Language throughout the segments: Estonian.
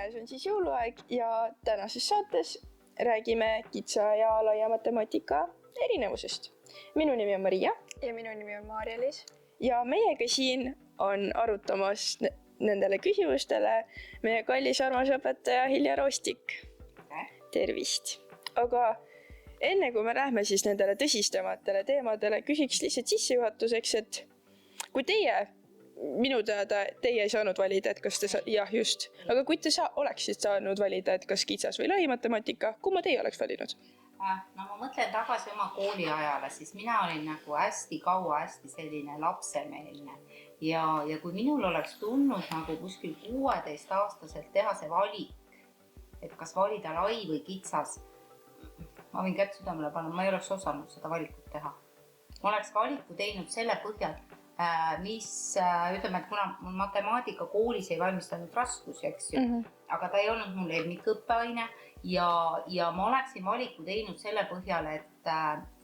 käes on siis jõuluaeg ja tänases saates räägime kitsa ja laia matemaatika erinevusest. Minu nimi on Maria. Ja minu nimi on Maarja-Liis. Ja meiega siin on arutamas nendele küsimustele meie kallis armas õpetaja Hilja Roostik. Tervist! Aga enne kui me lähme siis nendele tõsistematele teemadele, küsiks lihtsalt sissejuhatuseks, et kui minu teada teie ei saanud valida, et kas te jah, just. Aga kui te oleksite saanud valida, et kas kitsas või lai matemaatika, kumma teie oleks valinud? No ma mõtlen tagasi oma kooliajale, siis mina olin nagu hästi kaua hästi selline lapsemeelne. Ja kui minul oleks tulnud nagu kuskil 16-aastaselt teha see valik, et kas valida lai või kitsas, ma võin kätt südamele panna, ma ei oleks osanud seda valikut teha. Ma oleks valiku teinud selle põhjal, mis ütleme, et kuna mul matemaatika koolis ei valmistanud raskusi, eks ju, aga ta ei olnud mul lemmikõppeaine ja ma oleksin valiku teinud selle põhjal, et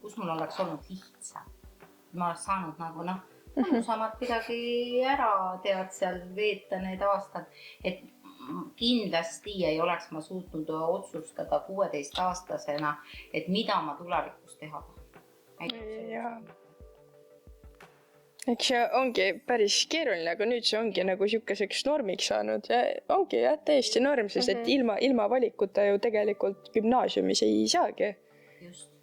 kus mul oleks olnud lihtsam. Ma oleks saanud nagu mõnusamalt midagi ära tead seal veeta need aastad, et kindlasti ei oleks ma suutnud otsustada 16-aastasena, et mida ma tulevikus teha. Eks see ongi päris keeruline, aga nüüd see ongi nagu siukeseks normiks saanud ja ongi jah, täiesti norm, sest et ilma valikuta ju tegelikult gümnaasiumis ei saagi. Just.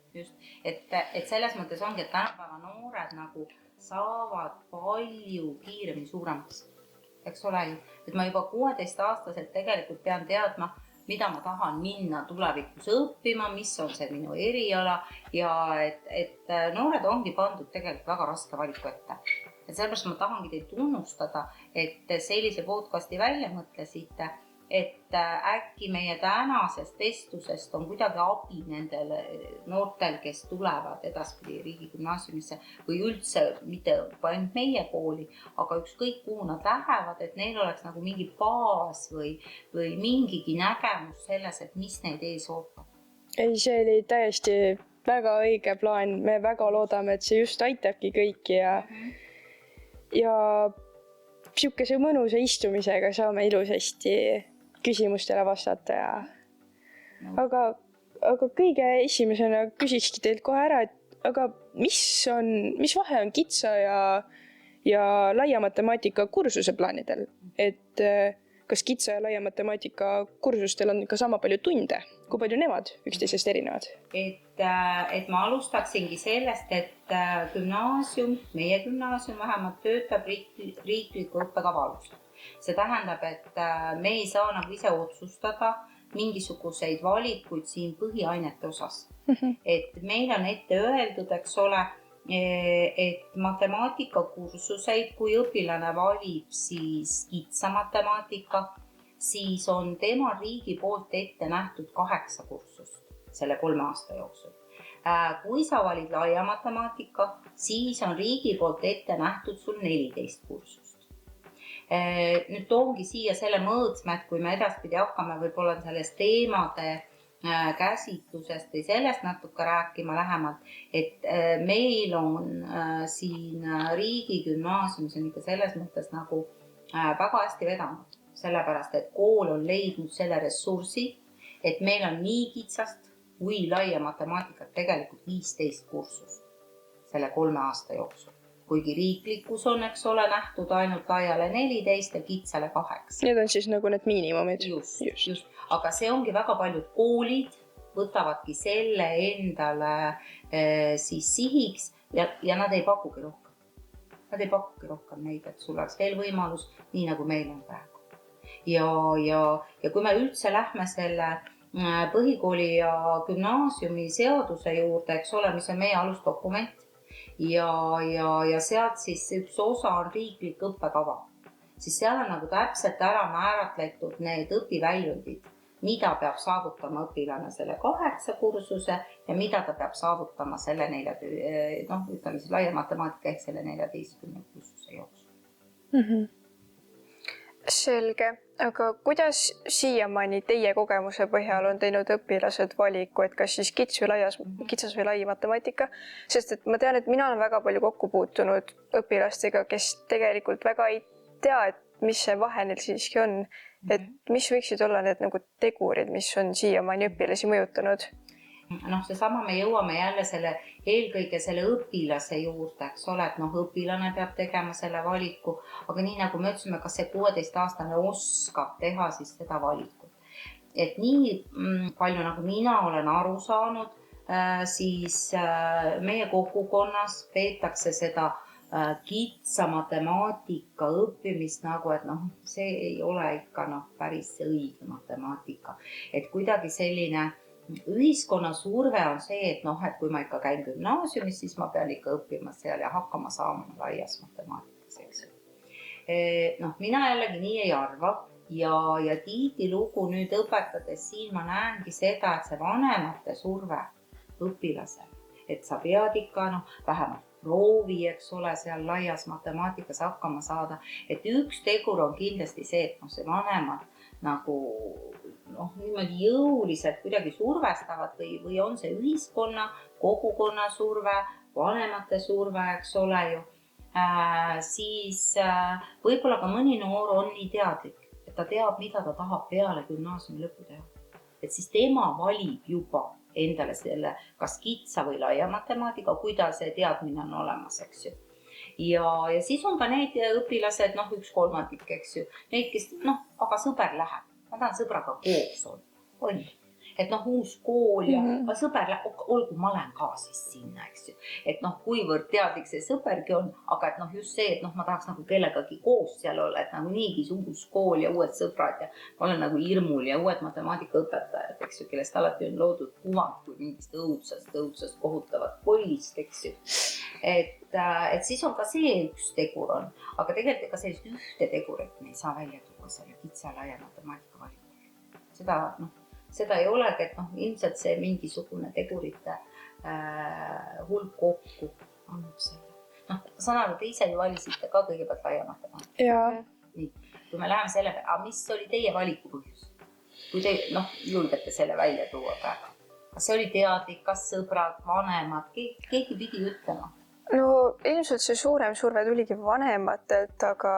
Et selles mõttes ongi, et tänapäeva noored nagu saavad palju kiiremini suuremaks. Eks ole ju, et ma juba 16-aastaselt tegelikult pean teadma, mida ma tahan minna tulevikus õppima, mis on see minu eriala ja et noored ongi pandud tegelikult väga raske valiku ette. Et sellepärast ma tahangi teid tunnustada, et sellise podcasti välja mõtlesite, et äkki meie tänasest vestlusest on kuidagi abi nendele noortel, kes tulevad edaspidi riigigümnaasiumisse või üldse mitte ainult meie kooli, aga ükskõik kuhu nad lähevad, et neil oleks nagu mingi baas või mingigi nägemus selles, et mis neid ees ootab. Ei, see oli täiesti väga õige plaan. Me väga loodame, et see just aitabki kõiki ja siukese mõnusa istumisega saame ilusasti küsimustele vastata aga kõige esimesena küsikski teilt kohe ära, et aga mis vahe on kitsa ja laia matemaatika kursuse plaanidel? Et kas kitsa ja laia matemaatika kursustel on ka sama palju tunde? Kui palju nemad üksteisest erinevad? Et ma alustaksingi sellest, et gümnaasium, meie gümnaasium vähemalt töötab riikliku õppekava alusel. See tähendab, et me ei saa nagu ise otsustada mingisuguseid valikuid siin põhiainete osas. Et meil on ette öeldud, eks ole, et matemaatika kursuseid, kui õpilane valib siis kitsa matemaatika, siis on tema riigi poolt ette nähtud 8 kursust selle 3 aasta jooksul. Kui sa valid laia matemaatika, siis on riigi poolt ette nähtud sul 14 kursust. Nüüd toongi siia selle mõõtsme, et kui me edaspidi hakkame võib-olla sellest teemade käsitlusest või sellest natuke rääkima lähemalt, et meil on siin riigigümnaasiumis on ikka selles mõttes nagu väga hästi vedanud, sellepärast, et kool on leidnud selle ressursi, et meil on nii kitsast kui laia matemaatikat tegelikult 15 kursust selle 3 aasta jooksul. Kuigi riiklikkus on, eks ole, nähtud ainult laiale 14 ja kitsale 8. Need on siis nagu need miinimumid. Just. Aga see ongi väga paljud koolid võtavadki selle endale siis sihiks ja nad ei pakugi rohkem. Nad ei pakugi rohkem neid, et sul oleks veel võimalus, nii nagu meil on praegu. Ja kui me üldse lähme selle põhikooli ja gümnaasiumi seaduse juurde, eks ole, mis on meie alusdokument, ja sealt siis üks osa on riiklik õppekava, siis seal on nagu täpselt ära määratletud need õpiväljundid, mida peab saavutama õpilane selle 8 kursuse ja mida ta peab saavutama selle ütleme siis laia matemaatika ehk selle 14 kursuse jooksul. Selge, aga kuidas siiamaani teie kogemuse põhjal on teinud õpilased valiku, et kas siis kitsas või lai matemaatika? Sest et ma tean, et mina olen väga palju kokku puutunud õpilastega, kes tegelikult väga ei tea, et mis see vahe neil siiski on, et mis võiksid olla need nagu tegurid, mis on siiamaani õpilasi mõjutanud? Noh, seesama me jõuame jälle eelkõige selle õpilase juurde, eks ole, et noh, õpilane peab tegema selle valiku, aga nii nagu me ütlesime, kas see 16-aastane oskab teha siis seda valikut. Et nii palju nagu mina olen aru saanud, siis meie kogukonnas peetakse seda kitsa matemaatika õppimist nagu, et noh, see ei ole ikka päris õige matemaatika. Et kuidagi selline ühiskonna surve on see, et noh, et kui ma ikka käin gümnaasiumis, siis ma pean ikka õppima seal ja hakkama saama laias matemaatikas, eks. Noh, mina jällegi nii ei arva ja tihtilugu nüüd õpetades siin ma näengi seda, et see vanemate surve õpilasel, et sa pead ikka vähemalt proovi, eks ole, seal laias matemaatikas hakkama saada, et üks tegur on kindlasti see, et see vanemad nagu niimoodi jõuliselt kuidagi survestavad või on see ühiskonna, kogukonna surve, vanemate surve, eks ole ju, siis võib-olla ka mõni noor on nii teadlik, et ta teab, mida ta tahab peale gümnaasiumi lõppu teha. Et siis tema valib juba endale selle kas kitsa või laia matemaatika, kui tal see teadmine on olemas, eks ju. Ja siis on ka need õpilased, 1/3, eks ju, neid, kes, aga sõber läheb, ma tahan sõbraga koos olla. Et uus kool ja sõber läheb, olgu, ma lähen ka siis sinna, eks ju. Et kuivõrd teadlik see sõbergi on, aga et just see, et ma tahaks kellegagi koos seal olla, et niigi uus kool ja uued sõbrad ja ma olen hirmul ja uued matemaatikaõpetajad, eks ju, kellest alati on loodud kuvand kui mingist õudsast kohutavat poist, eks ju. Et siis on ka see üks tegur on, aga tegelikult ega sellist ühte tegurit me ei saa välja tuua selle kitsa laia matemaatika valikul. Seda ei olegi, et ilmselt see mingisugune tegurite hulk kokku annab selle. Saan aru, te ise ju valisite ka kõigepealt laia matemaatika. Jaa. Nii, kui me läheme selle peale, mis oli teie valiku põhjus? Kui te julgete selle välja tuua praegu? Kas see oli teadlik, kas sõbrad, vanemad, keegi pidi ütlema? No ilmselt see suurem surve tuligi vanematelt, aga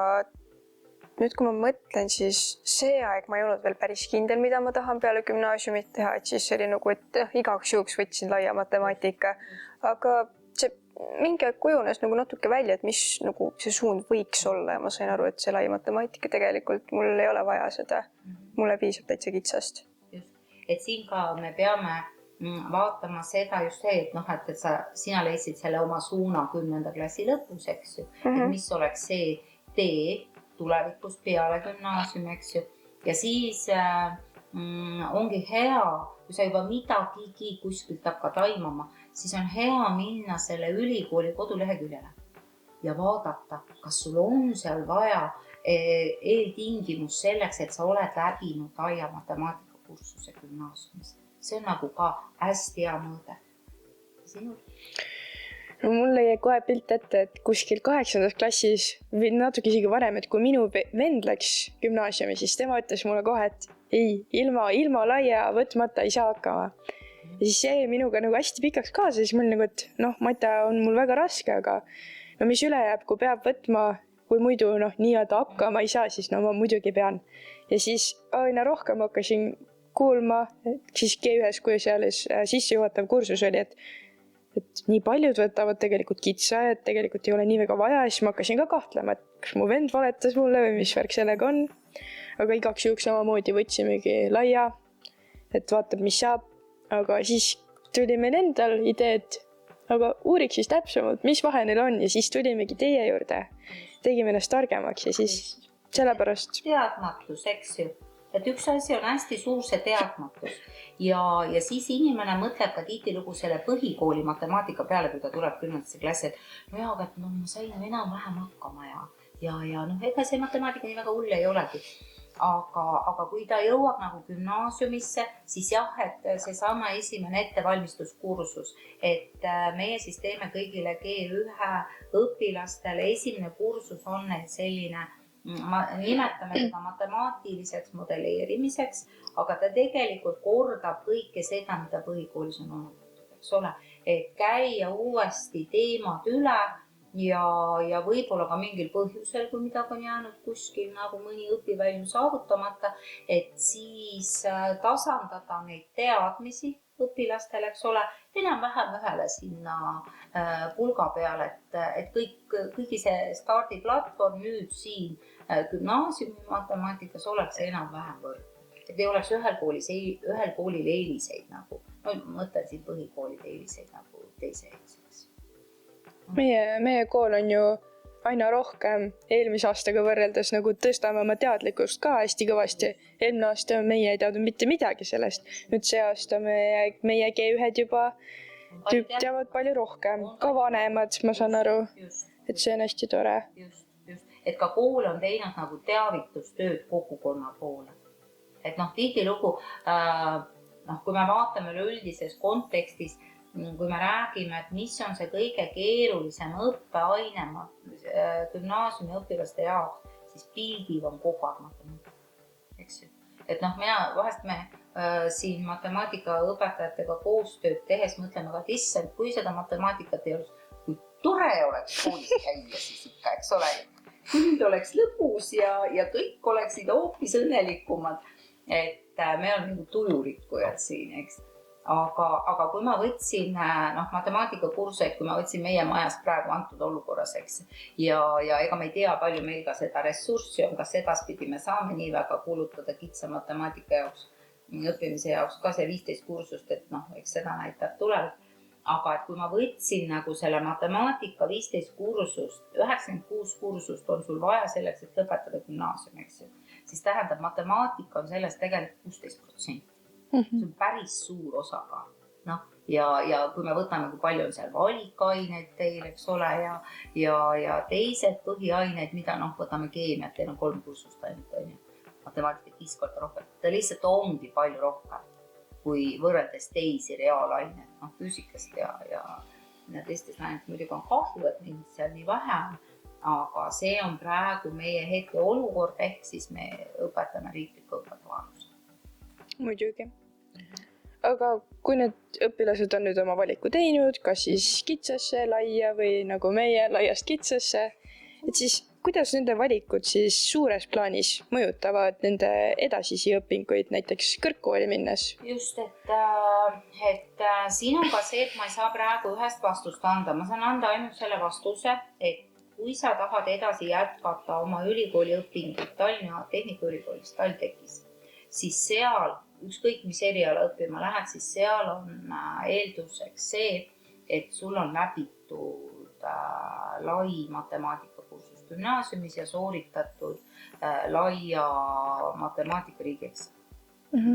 nüüd, kui ma mõtlen, siis see aeg ma ei olnud veel päris kindel, mida ma tahan peale gümnaasiumit teha, et siis oli nagu, et igaks juhuks võtsin laia matemaatika, aga see mingi aeg kujunes nagu natuke välja, et mis nagu see suund võiks olla ja ma sain aru, et see laia matemaatika tegelikult mul ei ole vaja seda, mulle piisab täitsa kitsast. Just, et siin ka me peame vaatama seda just see, et sina leidsid selle oma suuna 10. klassi lõpus, eks ju, et mis oleks see tee tulevikus peale gümnaasiumi, eks ju. Ja siis ongi hea, kui sa juba midagigi kuskilt hakkad aimama, siis on hea minna selle ülikooli koduleheküljele ja vaadata, kas sul on seal vaja eeltingimus selleks, et sa oled läbinud laia matemaatikakursuse gümnaasiumis. See on nagu ka hästi hea mõõde. Sinul? No mulle jäi kohe pilt ette, et kuskil 8. klassis või natuke isegi varem, et kui minu vend läks gümnaasiumi, siis tema ütles mulle kohe, et ei, ilma laia võtmata ei saa hakkama. Ja siis jäi minuga nagu hästi pikaks kaasa, siis mul nagu, et mate on mul väga raske, aga mis üle jääb, kui peab võtma, kui muidu nii-öelda hakkama ei saa, siis ma muidugi pean. Ja siis aina rohkem hakkasin kuulma, siis G1, kui seal sissejuhatav kursus oli, et nii paljud võtavad tegelikult kitsa, et tegelikult ei ole nii väga vaja, siis ma hakkasin ka kahtlema, et kas mu vend valetas mulle või mis värk sellega on. Aga igaks juhuks samamoodi võtsimegi laia, et vaatab, mis saab. Aga siis tuli meil endal ideed, aga uuriks siis täpsemalt, mis vahe neil on ja siis tulimegi teie juurde. Tegime ennast targemaks ja siis sellepärast. Teadmatus, eks ju. Et üks asi on hästi suur see teadmatus ja siis inimene mõtleb ka tihtilugu selle põhikooli matemaatika peale, kui ta tuleb 10. klassi, et aga ma sain enam-vähem hakkama ja ega see matemaatika nii väga hull ei olegi. Aga kui ta jõuab nagu gümnaasiumisse, siis jah, et seesama esimene ettevalmistuskursus, et meie siis teeme kõigile G1 õpilastele, esimene kursus on neil selline, nimetame seda matemaatiliseks modelleerimiseks, aga ta tegelikult kordab kõike seda, mida põhikoolis on olnud, eks ole, et käia uuesti teemad üle ja võib-olla ka mingil põhjusel, kui midagi on jäänud kuskil nagu mõni õpiväljund saavutamata, et siis tasandada neid teadmisi õpilastele, eks ole, enam-vähem ühele sinna pulga peale, et kõigi see stardiplatvorm nüüd siin gümnaasiumi matemaatikas oleks enam-vähem võrdne. Et ei oleks ühel koolil eeliseid nagu, no mõtlen siin põhikoolide eeliseid nagu teise eeliseid. Meie kool on ju aina rohkem eelmise aastaga võrreldes nagu tõstame oma teadlikkust ka hästi kõvasti. Eelmine aasta meie ei teadnud mitte midagi sellest. Nüüd see aasta meie G1-d juba teavad palju rohkem. Ka vanemad, ma saan aru, et see on hästi tore. Just. Et ka kool on teinud nagu teavitustööd kogukonna poole. Et tihtilugu, kui me vaatame üleüldises kontekstis, kui me räägime, et mis on see kõige keerulisem õppeaine gümnaasiumi õpilaste jaoks, siis pildiv on kogu aeg matemaatika. Eks ju? Et vahest me siin matemaatikaõpetajatega koostööd tehes mõtleme ka, et issand, kui seda matemaatikat ei oleks, kui tore oleks koolis käia siis ikka, eks ole. Küll oleks lõpus ja kõik oleksid hoopis õnnelikumad, et me oleme nagu tujurikkujad siin, eks. Aga kui ma võtsin matemaatikakursuseid, kui ma võtsin meie majas praegu antud olukorras, eks, ja ega me ei tea, palju meil ka seda ressurssi on, kas edaspidi me saame nii väga kulutada kitsa matemaatika jaoks, õppimise jaoks ka see 15 kursust, et eks seda näitab tulevad. Aga et kui ma võtsin nagu selle matemaatika 15 kursust, 96 kursust on sul vaja selleks, et lõpetada gümnaasium, eks ju, siis tähendab, matemaatika on sellest tegelikult 16%. See on päris suur osakaal. Ja kui me võtame, kui palju on seal valikaineid teil, eks ole, ja teised põhiaineid, mida võtame keemiat, teil on 3 kursust ainult, matemaatikat 5 korda rohkem. Ta lihtsalt ongi palju rohkem kui võrreldes teisi reaalaineid, füüsikast ja teistes ainetes muidugi on kahju, et neid seal nii vähe on, aga see on praegu meie hetke olukord, ehk siis me õpetame riiklikku õppetuaalust. Muidugi. Aga kui need õpilased on nüüd oma valiku teinud, kas siis kitsasse, laia või nagu meie laiast kitsasse, et siis kuidas nende valikud siis suures plaanis mõjutavad nende edasisi õpinguid näiteks kõrgkooli minnes? Just, et siin on ka see, et ma ei saa praegu ühest vastust anda. Ma saan anda ainult selle vastuse, et kui sa tahad edasi jätkata oma ülikooli õpingut Tallinna Tehnikaülikoolis, TalTechis, siis seal, ükskõik mis eriala õppima lähed, siis seal on eelduseks see, et sul on läbitud lai matemaatikakursus gümnaasiumis ja sooritatud laia matemaatika riigieksam.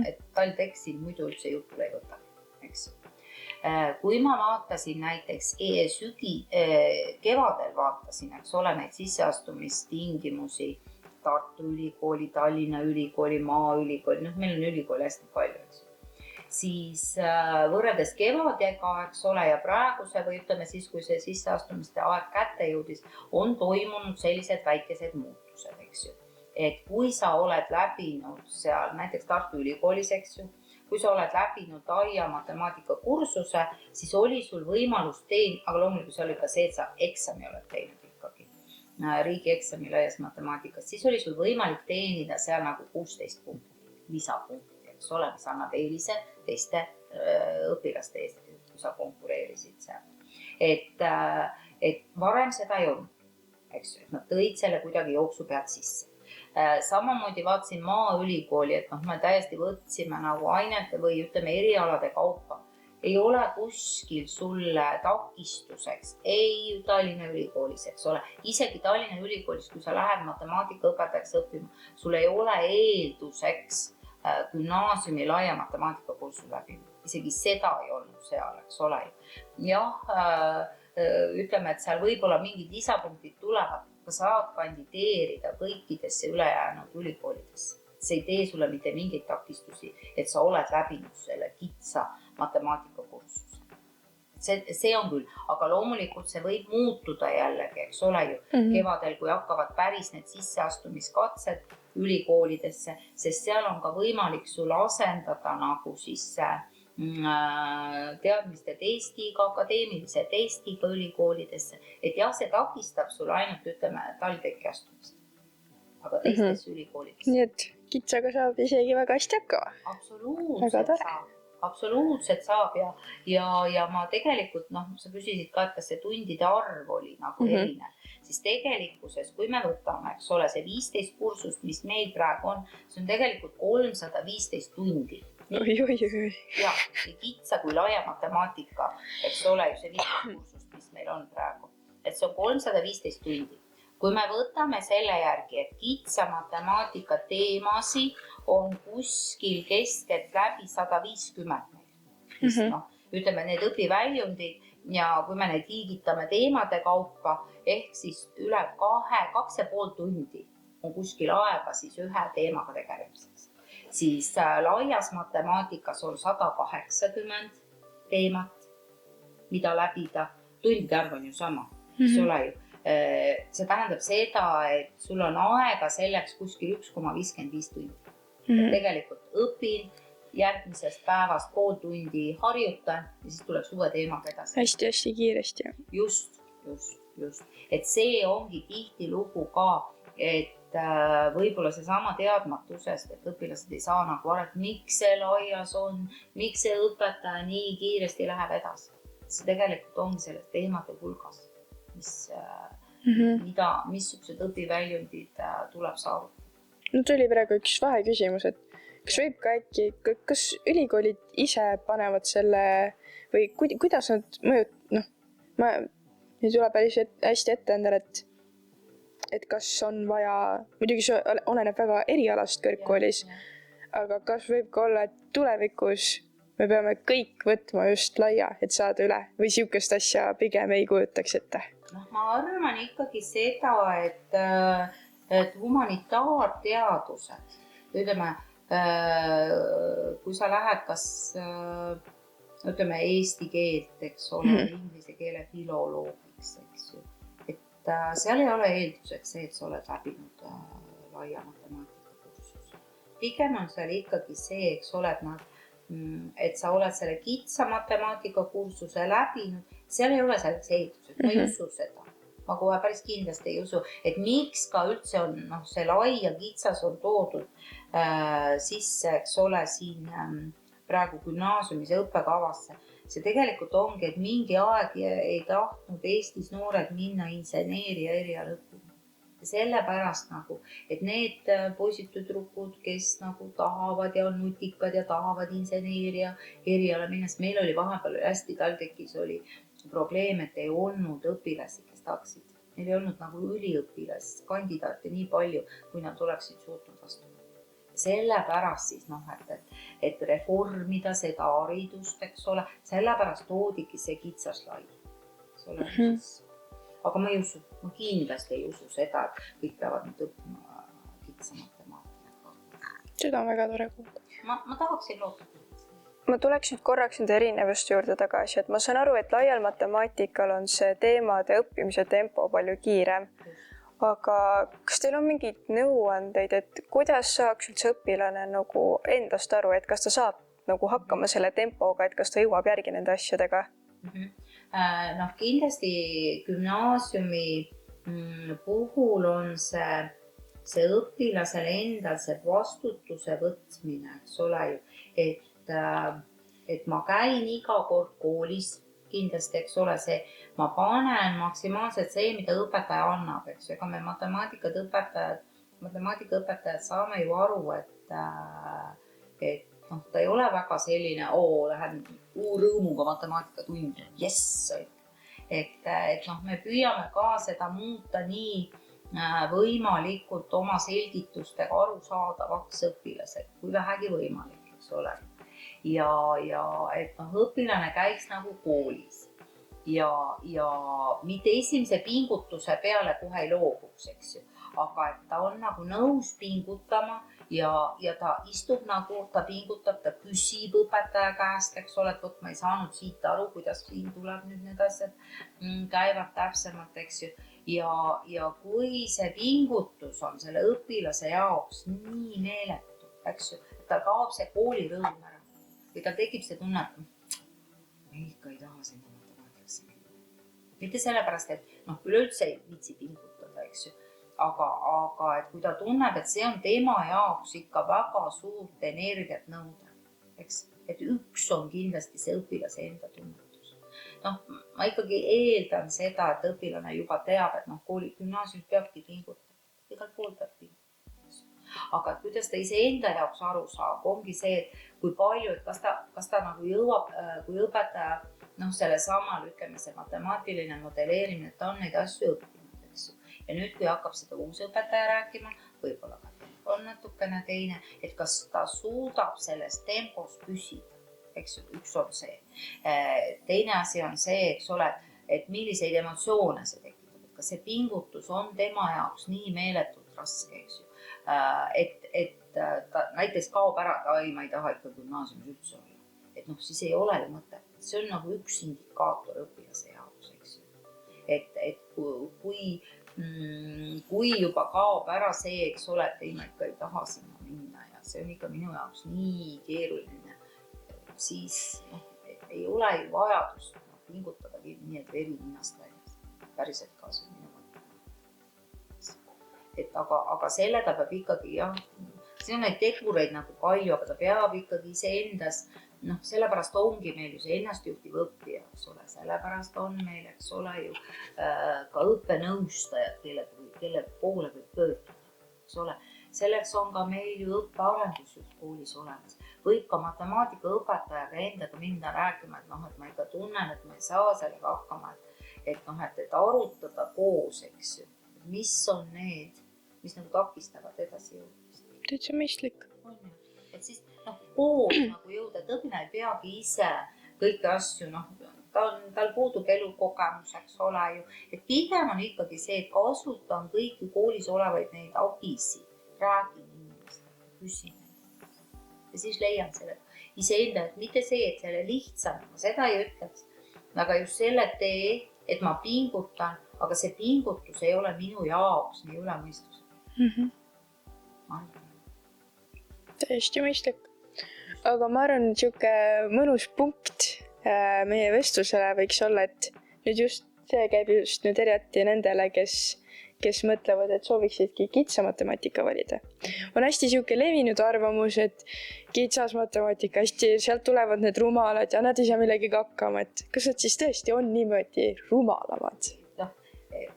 Et TalTechil muidu üldse jutule ei võta, eks. Kui ma vaatasin näiteks kevadel vaatasin, eks ole, neid sisseastumistingimusi Tartu Ülikooli, Tallinna Ülikooli, Maaülikooli, meil on ülikooli hästi palju, eks. Siis võrreldes kevadega, eks ole, ja praeguse või ütleme siis, kui see sisseastumiste aeg kätte jõudis, on toimunud sellised väikesed muutused, eks ju. Et kui sa oled läbinud seal näiteks Tartu Ülikoolis, eks ju, kui sa oled läbinud laia matemaatika kursuse, siis oli sul võimalus aga loomulikult see oli ka see, et sa eksami oled teinud ikkagi, riigieksami laias matemaatikas, siis oli sul võimalik teenida seal nagu 16 punkti, lisapunkti. Eks ole, mis annab eelise teiste õpilaste eest, kui sa konkureerisid seal. Et varem seda ei olnud, eks ju, et nad tõid selle kuidagi jooksu pealt sisse. Samamoodi vaatasin Maaülikooli, et me täiesti võtsime nagu ainete või ütleme erialade kaupa. Ei ole kuskil sulle takistuseks, ei Tallinna Ülikoolis, eks ole. Isegi Tallinna Ülikoolis, kui sa lähed matemaatikaõpetajaks õppima, sul ei ole eelduseks gümnaasiumi laia matemaatikakursus läbi. Isegi seda ei olnud seal, eks ole. Jah, ütleme, et seal võib-olla mingid lisapunktid tulevad, aga saad kandideerida kõikidesse ülejäänud ülikoolidesse. See ei tee sulle mitte mingeid takistusi, et sa oled läbinud selle kitsa matemaatikakursuse. See on küll, aga loomulikult see võib muutuda jällegi, eks ole ju, kevadel, kui hakkavad päris need sisseastumiskatsed ülikoolidesse, sest seal on ka võimalik sul asendada nagu siis teadmiste testiga, akadeemilise testiga ülikoolidesse, et jah, see takistab sul ainult, ütleme, TalTechi astumist, aga teistes ülikoolides. Nii et kitsaga saab isegi väga hästi hakkama. Absoluutselt saab ja ma tegelikult, sa küsisid ka, et kas see tundide arv oli nagu erinev, siis tegelikkuses, kui me võtame, eks ole, see 15 kursust, mis meil praegu on, see on tegelikult 315 tundi. Oi. Ja, nii kitsa kui laia matemaatika, eks ole, ju see 15 kursust, mis meil on praegu. Et see on 315 tundi. Kui me võtame selle järgi, et kitsa matemaatika teemasid on kuskil keskelt läbi 150 meil. Ütleme, need õpiväljundid ja kui me need liigitame teemade kaupa, ehk siis üle 2,5 tundi on kuskil aega siis ühe teemaga tegelemiseks. Siis laias matemaatikas on 180 teemat, mida läbida. Tundide arv on ju sama, eks ole ju. See tähendab seda, et sul on aega selleks kuskil 1,55 tundi. Tegelikult õpin, järgmisest päevast pool tundi harjutan ja siis tuleks uue teemaga edasi. Hästi kiiresti. Just. Et see ongi tihtilugu ka, et võib-olla seesama teadmatusest, et õpilased ei saa nagu aru, et miks see laias on, miks see õpetaja nii kiiresti läheb edasi. See tegelikult ongi selles teemade hulgas, missugused õpiväljundid tuleb saavutada. No tuli praegu üks vaheküsimus, et kas võib ka äkki, kas ülikoolid ise panevad selle või kuidas nad ei tule päris hästi ette endale, et kas on vaja, muidugi see oleneb väga erialast kõrgkoolis, aga kas võib ka olla, et tulevikus me peame kõik võtma just laia, et saada üle või siukest asja pigem ei kujutaks ette? Ma arvan ikkagi seda, et humanitaarteadused, ütleme, kui sa lähed kas eesti keelt, eks ole, inglise keele filoloogiks, eks ju, et seal ei ole eelduseks see, et sa oled läbinud laia matemaatika kursuse. Pigem on seal ikkagi see, eks ole, et sa oled selle kitsa matemaatika kursuse läbinud, seal ei ole selleks eelduseks, ma ei usu seda. Ma kohe päris kindlasti ei usu, et miks ka üldse on see lai ja kitsas on toodud sisse, eks ole, siin praegu gümnaasiumis õppekavasse. See tegelikult ongi, et mingi aeg ei tahtnud Eestis noored minna inseneeria eriala õppima. Sellepärast et need poisid-tüdrukud, kes tahavad ja on nutikad ja tahavad inseneeria eriala minna, sest meil oli vahepeal hästi TalTechis oli probleem, et ei olnud õpilasi, kes tahaksid. Neil ei olnud üliõpilasi, kandidaate nii palju, kui nad oleksid suutnud astuda. Sellepärast siis, et reformida seda haridust, eks ole, sellepärast toodigi see kitsas lai. Aga ma ei usu, ma kindlasti ei usu seda, et kõik peavad nüüd õppima kitsa matemaatika. Seda on väga tore kuulda. Ma tahaksin loota. Ma tuleks nüüd korraks nende erinevuste juurde tagasi, et ma saan aru, et laial matemaatikal on see teemade õppimise tempo palju kiirem. Aga kas teil on mingeid nõuandeid, et kuidas saaks üldse õpilane endast aru, et kas ta saab hakkama selle tempoga, et kas ta jõuab järgi nende asjadega? Kindlasti gümnaasiumi puhul on see õpilasele endal see vastutuse võtmine, eks ole ju, et ma käin iga kord koolis, kindlasti, eks ole, ma panen maksimaalselt see, mida õpetaja annab, eks ju, ega me matemaatikaõpetajad saame ju aru, et ta ei ole väga selline, lähen rõõmuga matemaatikatundi, jess, et me püüame ka seda muuta nii võimalikult oma selgitustega arusaadavaks õpilased, kui vähegi võimalik, eks ole. Ja et õpilane käiks koolis ja mitte esimese pingutuse peale kohe ei loobuks, eks ju, aga et ta on nõus pingutama ja ta istub ta pingutab, ta küsib õpetaja käest, eks ole, et ma ei saanud siit aru, kuidas siin tuleb nüüd need asjad käivad täpsemalt, eks ju. Ja kui see pingutus on selle õpilase jaoks nii meeletu, eks ju, et tal kaob see koolirõõm ära. või tal tekib see tunne, et ma ikka ei taha sinna matemaatikasse minna. Mitte sellepärast, et üleüldse ei viitsi pingutada, eks ju, aga et kui ta tunneb, et see on tema jaoks ikka väga suurt energiat nõuda, eks, et üks on kindlasti see õpilase enda tunnetus. Ma ikkagi eeldan seda, et õpilane juba teab, et kooli gümnaasiumis peabki pingutama, igalt pool peab pingutama. Aga kuidas ta iseenda jaoks aru saab, ongi see, et kui palju, et kas ta nagu jõuab, kui õpetaja, selle samal, ütleme, see matemaatiline modelleerimine, et ta on neid asju õppinud, eks ju. Ja nüüd, kui hakkab seda uus õpetaja rääkima, võib-olla ka on natukene teine, et kas ta suudab selles tempos püsida, eks ju, üks on see. Teine asi on see, eks ole, et milliseid emotsioone see tekitab, et kas see pingutus on tema jaoks nii meeletult raske, eks ju. Et ta näiteks kaob ära, et ma ei taha ikka gümnaasiumis üldse olla. Et siis ei ole ju mõtet. See on nagu üks indikaator õpilase jaoks, eks ju. Et kui juba kaob ära see, eks ole, et ei, ma ikka ei taha sinna minna ja see on ikka minu jaoks nii keeruline, siis ei ole ju vajadust pingutadagi nii, et veri ninnast väljas. Päriselt ka see minu mõte. Et aga selle ta peab ikkagi, siin on neid tegureid nagu palju, aga ta peab ikkagi iseendas, sellepärast ongi meil ju see ennastjuhtiv õppija, eks ole, sellepärast on meil, eks ole ju, ka õppenõustajad, kelle poole võib pöörduda, eks ole. Selleks on ka meil ju õppearendusjuht koolis olemas. Võib ka matemaatikaõpetajaga endaga minna rääkima, et ma ikka tunnen, et ma ei saa sellega hakkama, et arutada koos, eks ju. Mis on need, mis nagu takistavad edasi jõudmist? Täitsa mõistlik. On ju. Et siis koos nagu jõuda, et õpilane ei peagi ise kõiki asju, tal puudub elukogemus, eks ole ju. Et pigem on ikkagi see, et kasutan kõiki koolis olevaid neid abisi, räägin inimestega, küsin neid. Ja siis leian selle iseenda, et mitte see, et selle lihtsam, ma seda ei ütleks, aga just selle tee, et ma pingutan, aga see pingutus ei ole minu jaoks nii ülemõistusega. Täiesti mõistlik. Aga ma arvan, et siuke mõnus punkt meie vestlusele võiks olla, et nüüd just see käib just nüüd eriti nendele, kes mõtlevad, et sooviksidki kitsa matemaatika valida. On hästi siuke levinud arvamus, et kitsas matemaatika, hästi sealt tulevad need rumalad ja nad ei saa millegagi hakkama, et kas nad siis tõesti on niimoodi rumalamad?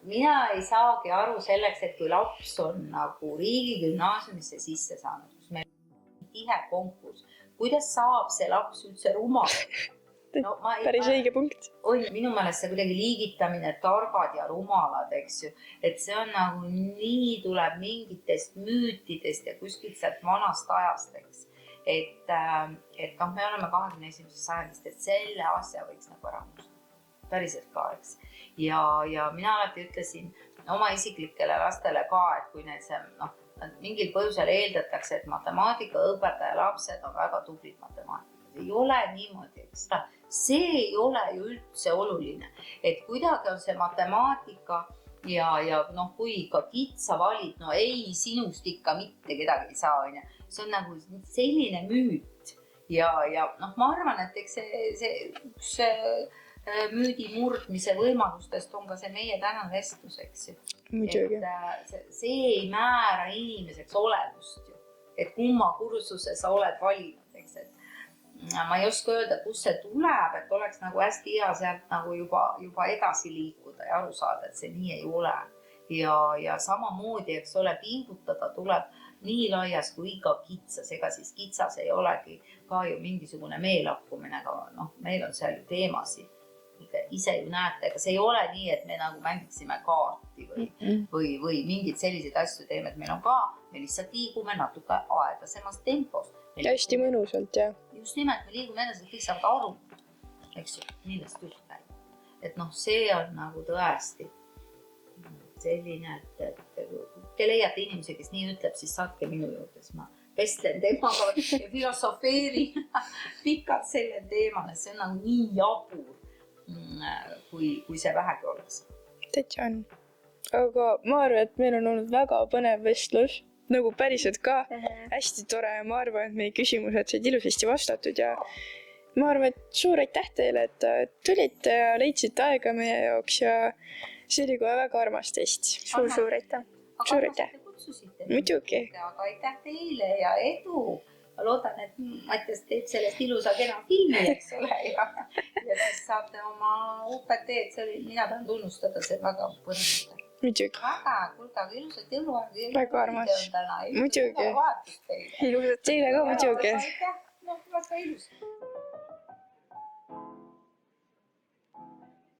Mina ei saagi aru selleks, et kui laps on nagu riigigümnaasiumisse sisse saanud, kus meil on tihe konkurss, kuidas saab see laps üldse rumal? Päris õige punkt. Minu meelest see kuidagi liigitamine, targad ja rumalad, eks ju, et see on nagu nii tuleb mingitest müütidest ja kuskilt sealt vanast ajast, eks. Et me oleme 21. sajandist, et selle asja võiks nagu ära musta. Päriselt ka, eks. Ja mina alati ütlesin oma isiklikele lastele ka, et kui need mingil põhjusel eeldatakse, et matemaatikaõpetaja lapsed on väga tublid matemaatikud. Ei ole niimoodi, eks. See ei ole ju üldse oluline, et kuidagi on see matemaatika ja kui ikka kitsa valid, ei, sinust ikka mitte kedagi ei saa, on. See on nagu selline müüt ja ma arvan, et eks see üks müüdi murdmise võimalustest on ka see meie tänane vestlus, eks ju. Muidugi. See ei määra inimeseks olemust ju, et kumma kursuse sa oled valinud, eks. Ma ei oska öelda, kus see tuleb, et oleks nagu hästi hea sealt nagu juba edasi liikuda ja aru saada, et see nii ei ole. Ja samamoodi, eks ole, pingutada tuleb nii laias kui ka kitsas, ega siis kitsas ei olegi ka ju mingisugune meelakkumine, aga meil on seal ju teemasid. Ise ju näete, ega see ei ole nii, et me nagu mängiksime kaarti või mingid selliseid asju teeme, et meil on ka, me lihtsalt liigume natuke aeglasemas tempos. Hästi mõnusalt, jah. Just nimelt, me liigume edasi, kõik saavad aru, eks ju, millest just käib. Et see on nagu tõesti selline, et te leiate inimese, kes nii ütleb, siis saatke minu juurde, siis ma vestlen temaga ja filosofeerin pikalt sellel teemal, et see on nagu nii jabur. Kui see vähegi oleks. Täitsa on. Aga ma arvan, et meil on olnud väga põnev vestlus nagu päriselt ka hästi tore ja ma arvan, et meie küsimused said ilusasti vastatud ja ma arvan, et suur aitäh teile, et tulite ja leidsite aega meie jaoks ja see oli kohe väga armas test. Suur aitäh. Suur aitäh. Muidugi. Aga aitäh teile ja edu. Ma loodan, et Mattias teeb sellest ilusa kena filmi, eks ole, ja siis saate oma upet teed, mina tahan tunnustada, see väga põnev. Muidugi. Väga, kuulge, aga ilusat jõuluaega. Väga armas. Muidugi. Ilusat Teile ka muidugi. aitäh, väga ilus.